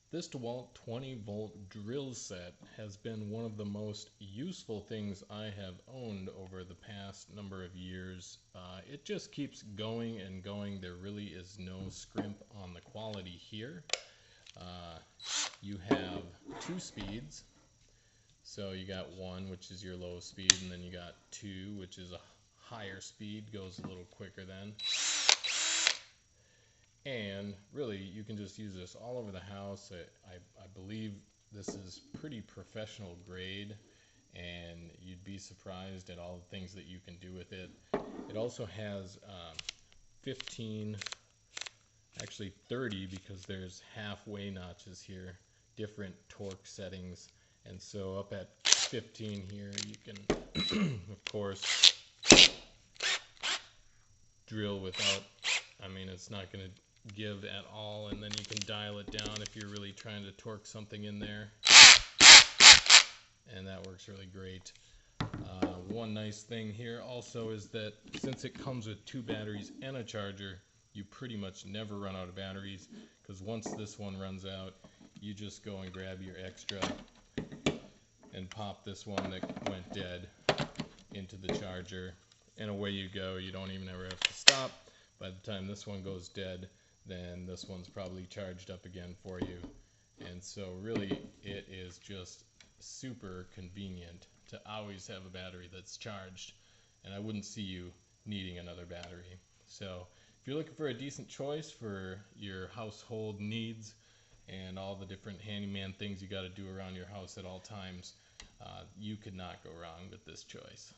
This DEWALT 20-volt drill set has been one of the most useful things I have owned over the past number of years. It just keeps going and going. There really is no scrimp on the quality here. You have two speeds. So you got one, which is your low speed, and then you got two, which is a higher speed, goes a little quicker then. And really, you can just use this all over the house. I believe this is pretty professional grade, and you'd be surprised at all the things that you can do with it. It also has 15, actually 30, because there's halfway notches here, different torque settings. And so up at 15 here, you can, of course, drill without, it's not going to give at all, and then you can dial it down if you're really trying to torque something in there, and that works really great. One nice thing here also is that since it comes with two batteries and a charger, you pretty much never run out of batteries, because once this one runs out, you just go and grab your extra and pop this one that went dead into the charger, and away you go. You don't even ever have to stop. By the time this one goes dead, then this one's probably charged up again for you. And so really it is just super convenient to always have a battery that's charged, and I wouldn't see you needing another battery. So if you're looking for a decent choice for your household needs and all the different handyman things you got to do around your house at all times, you could not go wrong with this choice.